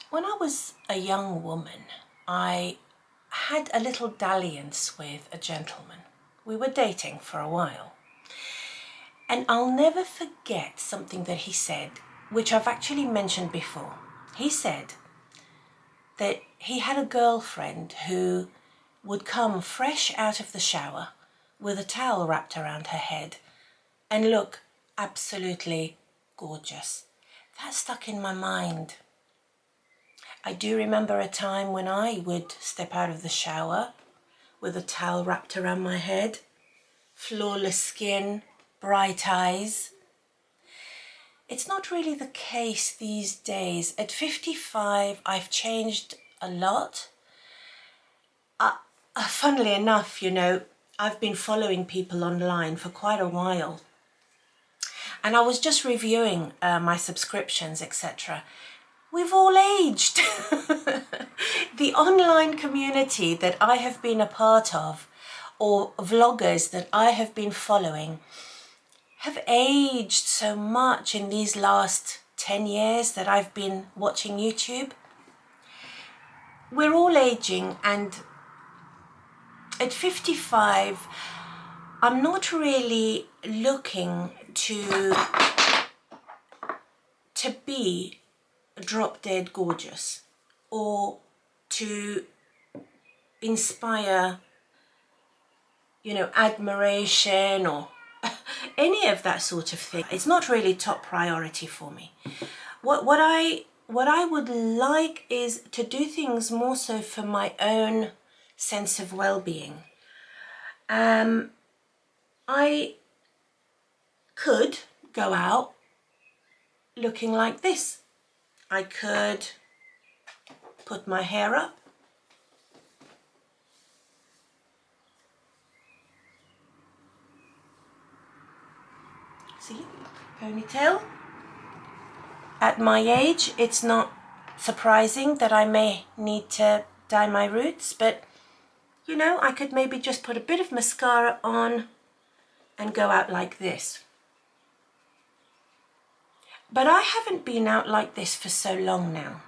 When I was a young woman, I had a little dalliance with a gentleman. We were dating for a while. And I'll never forget something that he said, which I've actually mentioned before. He said that he had a girlfriend who would come fresh out of the shower with a towel wrapped around her head and look absolutely gorgeous. That stuck in my mind. I do remember a time when I would step out of the shower with a towel wrapped around my head, flawless skin, bright eyes. It's not really the case these days. At 55, I've changed a lot. Funnily enough, I've been following people online for quite a while. And I was just reviewing my subscriptions, etc. We've all aged. The online community that I have been a part of, or vloggers that I have been following, have aged so much in these last 10 years that I've been watching YouTube. We're all aging, and at 55, I'm not really looking to be drop dead gorgeous or to inspire, admiration or any of that sort of thing. It's not really top priority for me. What I would like is to do things more so for my own sense of well-being. I could go out looking like this. I could put my hair up. See, ponytail. At my age, it's not surprising that I may need to dye my roots, but I could maybe just put a bit of mascara on and go out like this. But I haven't been out like this for so long now.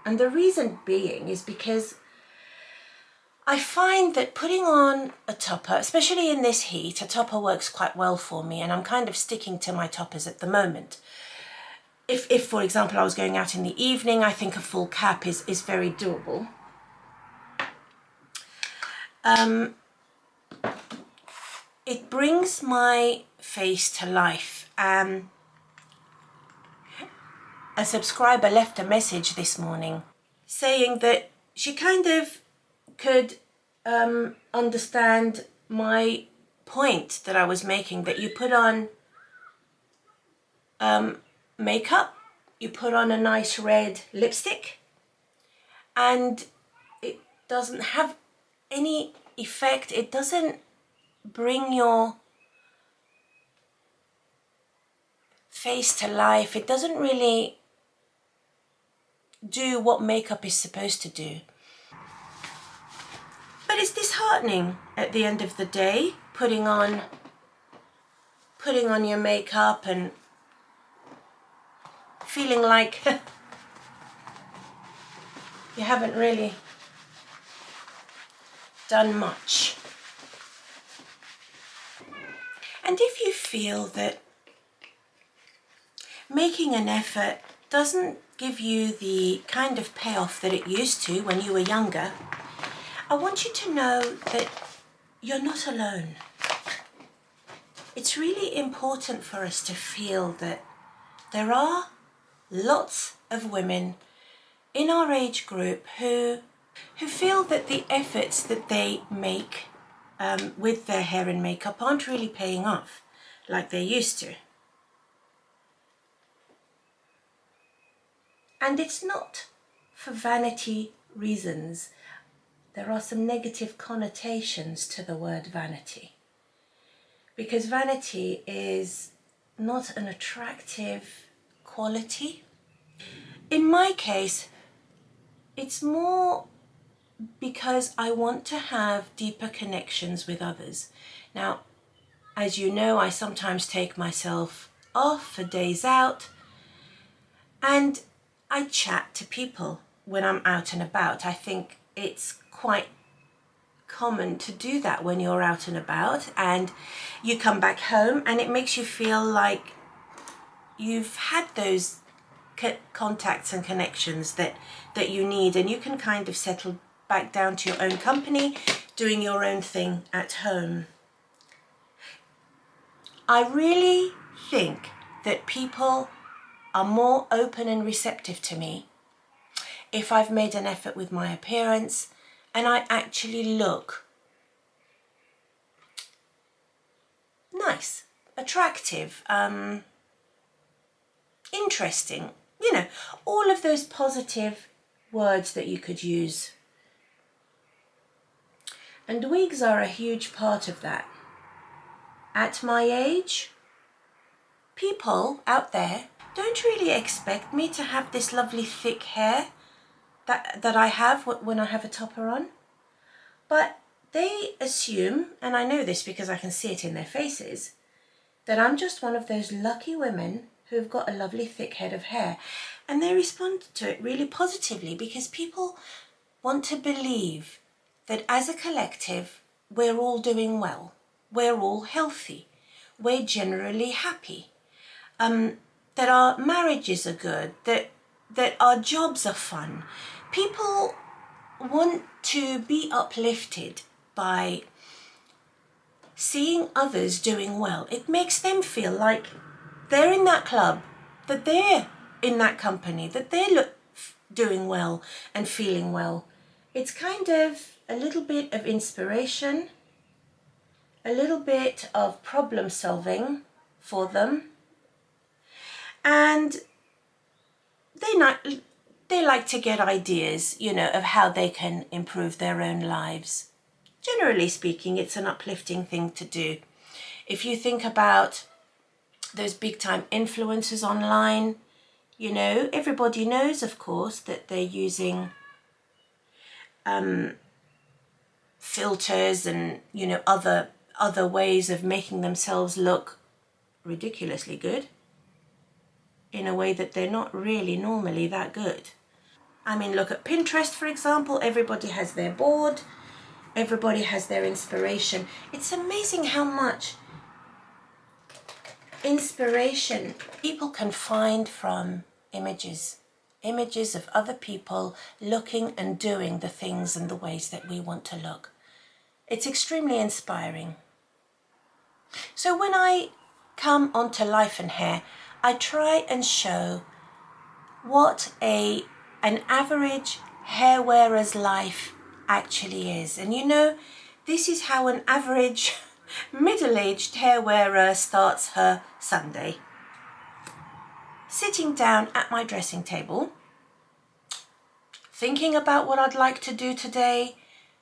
And the reason being is because I find that putting on a topper, especially in this heat, a topper works quite well for me, and I'm kind of sticking to my toppers at the moment. If for example, I was going out in the evening, I think a full cap is very doable. It brings my face to life. A subscriber left a message this morning saying that she kind of could understand my point that I was making, that you put on makeup, you put on a nice red lipstick, and it doesn't have any effect. It doesn't bring your face to life. It doesn't really do what makeup is supposed to do. But it's disheartening at the end of the day, putting on your makeup and feeling like you haven't really done much. And if you feel that making an effort doesn't give you the kind of payoff that it used to when you were younger, I want you to know that you're not alone. It's really important for us to feel that there are lots of women in our age group who feel that the efforts that they make with their hair and makeup aren't really paying off like they used to. And it's not for vanity reasons. There are some negative connotations to the word vanity, because vanity is not an attractive quality. In my case, it's more because I want to have deeper connections with others. Now, as you know, I sometimes take myself off for days out and I chat to people. when I'm out and about. I think it's quite common to do that when you're out and about and you come back home, and it makes you feel like you've had those contacts and connections that you need, and you can kind of settle back down to your own company, doing your own thing at home. I really think that people are more open and receptive to me if I've made an effort with my appearance and I actually look nice, attractive, interesting, you know, all of those positive words that you could use. And wigs are a huge part of that. At my age, people out there don't really expect me to have this lovely thick hair that I have when I have a topper on. But they assume, and I know this because I can see it in their faces, that I'm just one of those lucky women who've got a lovely thick head of hair. And they respond to it really positively because people want to believe that as a collective, we're all doing well, we're all healthy, we're generally happy, that our marriages are good, that our jobs are fun. People want to be uplifted by seeing others doing well. It makes them feel like they're in that club, that they're in that company, that they're doing well and feeling well. It's kind of a little bit of inspiration, a little bit of problem solving for them, and they like to get ideas, you know, of how they can improve their own lives. Generally speaking, it's an uplifting thing to do. If you think about those big time influencers online, you know, everybody knows, of course, that they're using filters and, you know, other ways of making themselves look ridiculously good in a way that they're not really normally that good. I mean, look at Pinterest, for example. Everybody has their board, everybody has their inspiration. It's amazing how much inspiration people can find from images of other people looking and doing the things and the ways that we want to look. It's extremely inspiring. So when I come onto Life and Hair, I try and show what an average hair wearer's life actually is. And you know, this is how an average middle-aged hair wearer starts her Sunday. Sitting down at my dressing table, thinking about what I'd like to do today,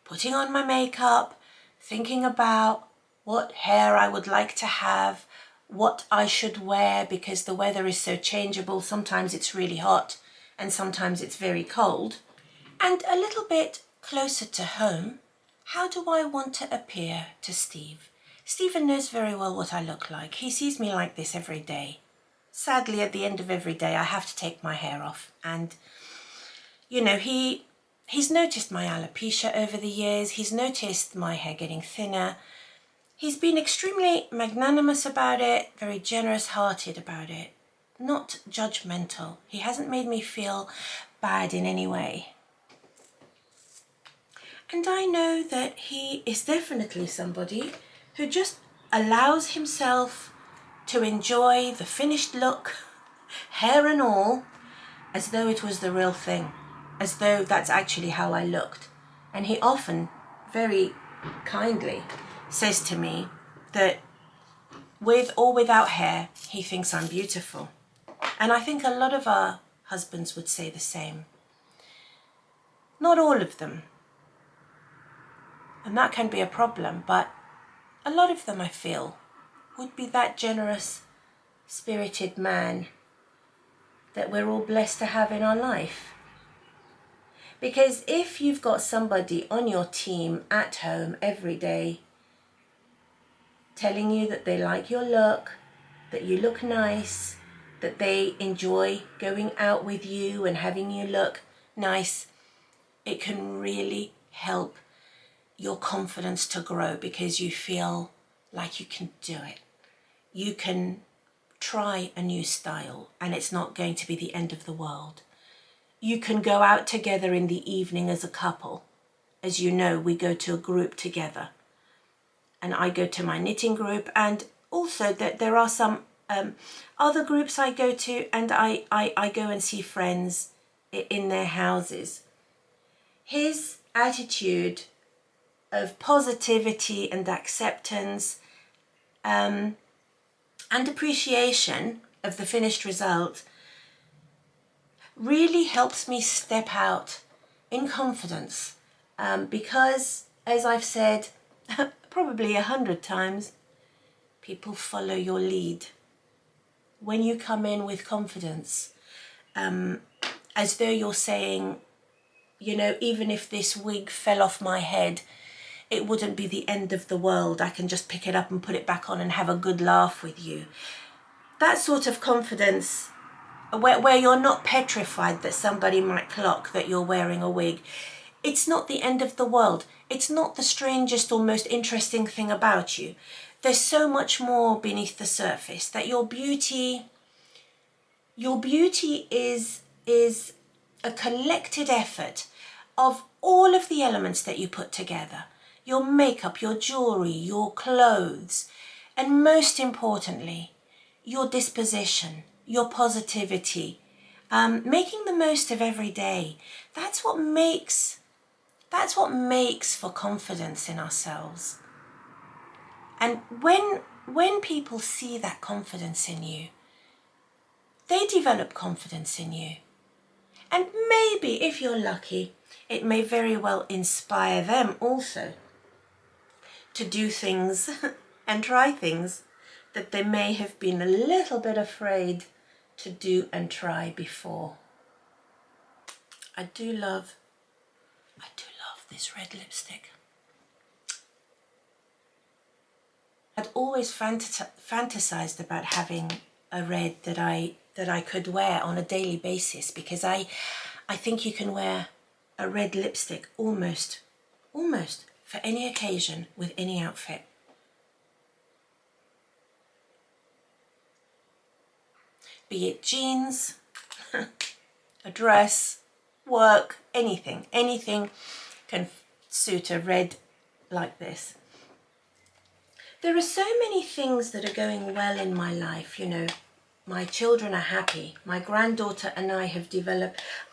putting on my makeup, thinking about what hair I would like to have, what I should wear, because the weather is so changeable. Sometimes it's really hot and sometimes it's very cold. And a little bit closer to home, how do I want to appear to Steve? Stephen knows very well what I look like. He sees me like this every day. Sadly, at the end of every day, I have to take my hair off. And, you know, he's noticed my alopecia over the years. He's noticed my hair getting thinner. He's been extremely magnanimous about it, very generous-hearted about it, not judgmental. He hasn't made me feel bad in any way. And I know that he is definitely somebody who just allows himself to enjoy the finished look, hair and all, as though it was the real thing, as though that's actually how I looked. And he often, very kindly, says to me that with or without hair, he thinks I'm beautiful. And I think a lot of our husbands would say the same. Not all of them. And that can be a problem, but a lot of them, I feel, would be that generous, spirited man that we're all blessed to have in our life. Because if you've got somebody on your team at home every day telling you that they like your look, that you look nice, that they enjoy going out with you and having you look nice, it can really help your confidence to grow because you feel like you can do it. You can try a new style and it's not going to be the end of the world. You can go out together in the evening as a couple. As you know, we go to a group together. And I go to my knitting group, and also that there are some other groups I go to, and I go and see friends in their houses. His attitude of positivity and acceptance and appreciation of the finished result really helps me step out in confidence because, as I've said probably 100 times, people follow your lead. When you come in with confidence, as though you're saying, you know, even if this wig fell off my head, it wouldn't be the end of the world. I can just pick it up and put it back on and have a good laugh with you. That sort of confidence, where you're not petrified that somebody might clock that you're wearing a wig. It's not the end of the world. It's not the strangest or most interesting thing about you. There's so much more beneath the surface, that your beauty is a collected effort of all of the elements that you put together. Your makeup, your jewelry, your clothes, and most importantly, your disposition, your positivity, making the most of every day. That's what makes for confidence in ourselves. And when people see that confidence in you, they develop confidence in you. And maybe, if you're lucky, it may very well inspire them also to do things and try things that they may have been a little bit afraid to do and try before. I do love this red lipstick. I'd always fantasized about having a red that I could wear on a daily basis, because I think you can wear a red lipstick almost for any occasion with any outfit. Be it jeans, a dress, work, anything can suit a red like this. There are so many things that are going well in my life, you know. My children are happy. My granddaughter and I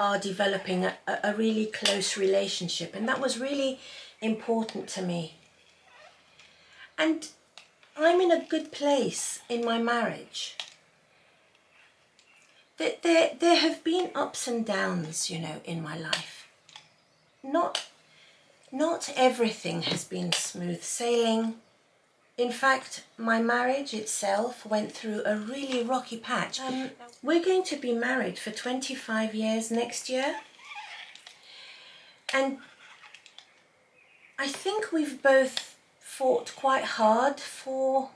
are developing a really close relationship, and that was really important to me. And I'm in a good place in my marriage. There have been ups and downs, you know, in my life. Not everything has been smooth sailing. In fact, my marriage itself went through a really rocky patch. We're going to be married for 25 years next year. And I think we've both fought quite hard for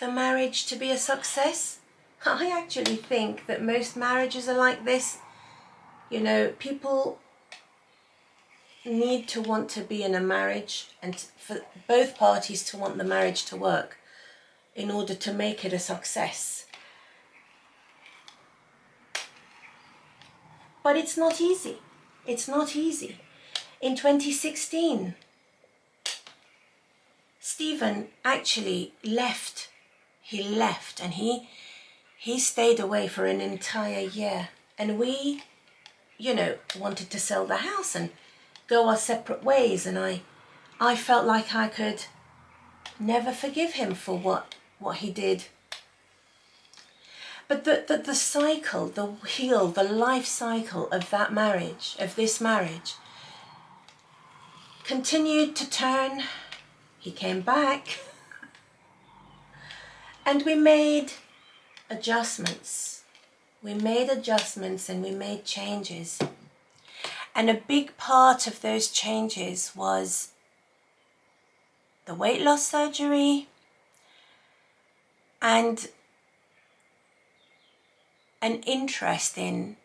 the marriage to be a success. I actually think that most marriages are like this. You know, people need to want to be in a marriage, and for both parties to want the marriage to work in order to make it a success. But it's not easy. It's not easy. In 2016, Stephen actually left. He left, and he stayed away for an entire year. And we, you know, wanted to sell the house and go our separate ways, and I felt like I could never forgive him for what he did. But the cycle, the wheel, the life cycle of that marriage, of this marriage, continued to turn. He came back, and we made adjustments. We made adjustments and we made changes. And a big part of those changes was the weight loss surgery and an interest in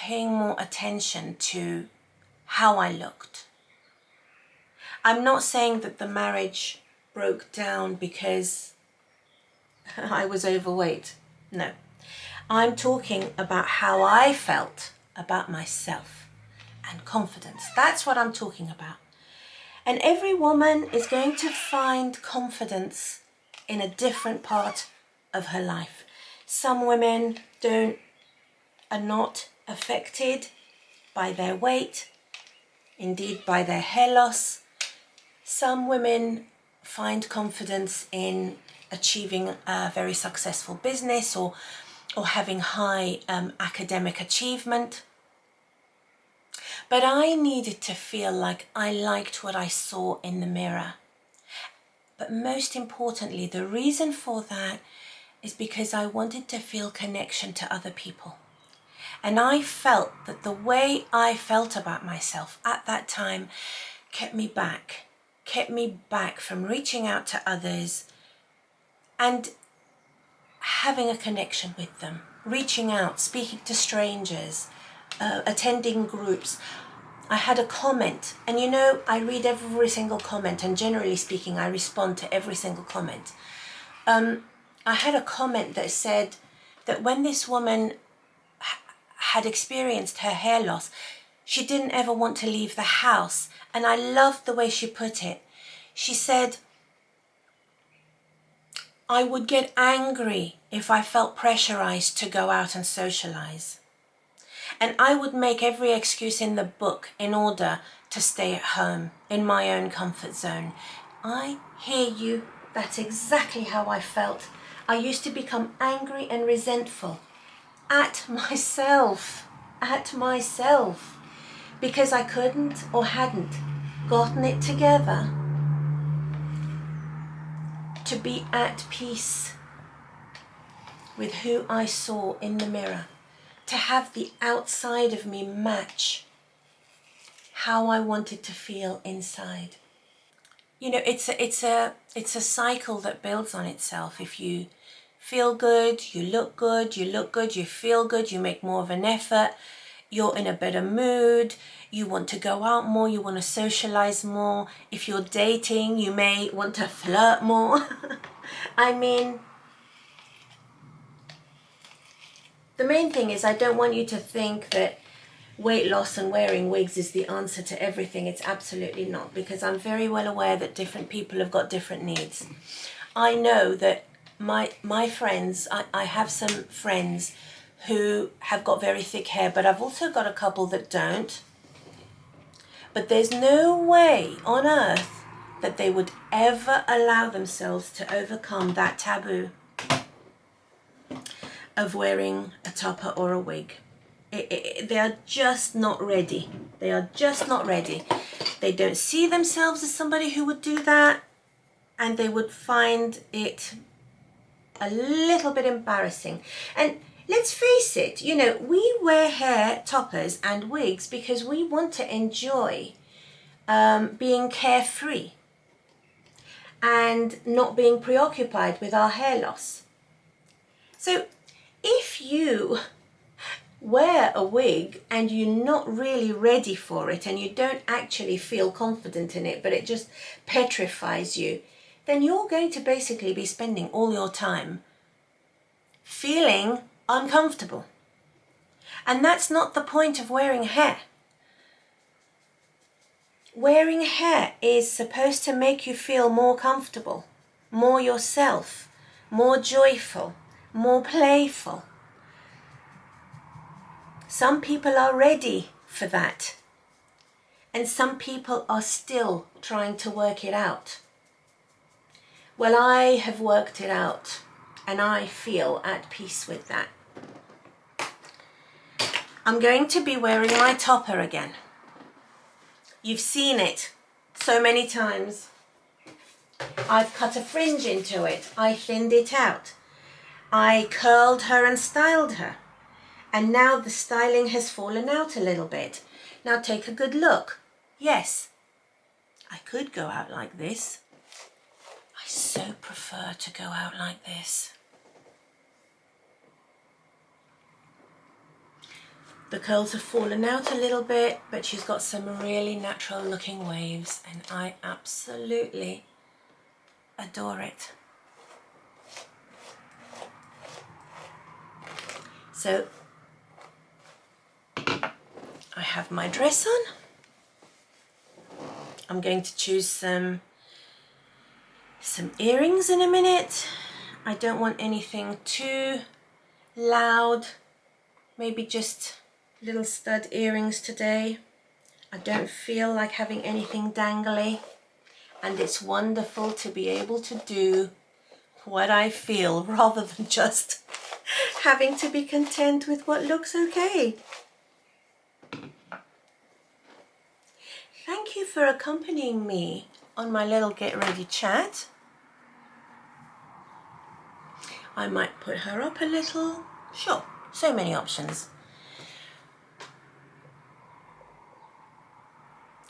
paying more attention to how I looked. I'm not saying that the marriage broke down because I was overweight. No. I'm talking about how I felt about myself and confidence. That's what I'm talking about. And every woman is going to find confidence in a different part of her life. Some women are not affected by their weight, indeed by their hair loss. Some women find confidence in achieving a very successful business or having high academic achievement. But I needed to feel like I liked what I saw in the mirror. But most importantly, the reason for that is because I wanted to feel connection to other people. And I felt that the way I felt about myself at that time kept me back from reaching out to others and having a connection with them, reaching out, speaking to strangers, attending groups. I had a comment, and you know, I read every single comment, and generally speaking, I respond to every single comment. I had a comment that said that when this woman had experienced her hair loss, she didn't ever want to leave the house. And I loved the way she put it. She said, I would get angry if I felt pressurized to go out and socialize. And I would make every excuse in the book in order to stay at home in my own comfort zone. I hear you. That's exactly how I felt. I used to become angry and resentful at myself, because I couldn't or hadn't gotten it together to be at peace with who I saw in the mirror, to have the outside of me match how I wanted to feel inside. You know, it's a cycle that builds on itself. If you feel good, you look good, you feel good, you make more of an effort, you're in a better mood, you want to go out more, you want to socialize more. If you're dating, you may want to flirt more. I mean, the main thing is I don't want you to think that weight loss and wearing wigs is the answer to everything. It's absolutely not, because I'm very well aware that different people have got different needs. I know that my friends, I have some friends who have got very thick hair, but I've also got a couple that don't. But there's no way on earth that they would ever allow themselves to overcome that taboo of wearing a topper or a wig. They are just not ready. They are just not ready. They don't see themselves as somebody who would do that, and they would find it a little bit embarrassing. And let's face it, you know, we wear hair toppers and wigs because we want to enjoy being carefree and not being preoccupied with our hair loss. So if you wear a wig and you're not really ready for it and you don't actually feel confident in it, but it just petrifies you, then you're going to basically be spending all your time feeling uncomfortable. And that's not the point of wearing hair. Wearing hair is supposed to make you feel more comfortable, more yourself, more joyful, more playful. Some people are ready for that, and some people are still trying to work it out. Well, I have worked it out, and I feel at peace with that. I'm going to be wearing my topper again. You've seen it so many times. I've cut a fringe into it. I thinned it out. I curled her and styled her. And now the styling has fallen out a little bit. Now take a good look. Yes, I could go out like this. I so prefer to go out like this. The curls have fallen out a little bit, but she's got some really natural looking waves and I absolutely adore it. So I have my dress on. I'm going to choose some earrings in a minute. I don't want anything too loud, maybe just little stud earrings today. I don't feel like having anything dangly, and it's wonderful to be able to do what I feel rather than just having to be content with what looks okay. Thank you for accompanying me on my little get ready chat. I might put her up a little. Sure, so many options.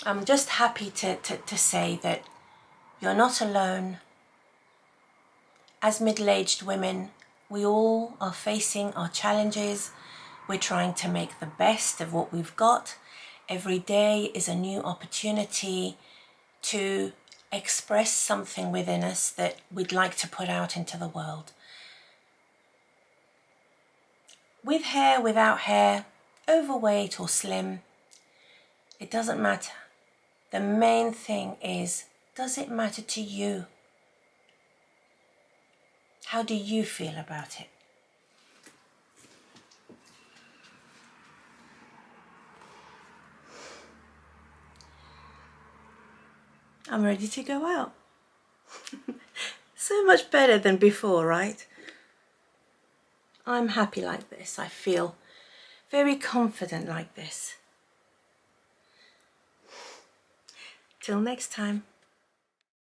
I'm just happy to say that you're not alone. As middle-aged women, we all are facing our challenges. We're trying to make the best of what we've got. Every day is a new opportunity to express something within us that we'd like to put out into the world. With hair, without hair, overweight or slim, it doesn't matter. The main thing is, does it matter to you? How do you feel about it? I'm ready to go out. So much better than before, right? I'm happy like this. I feel very confident like this. Till next time.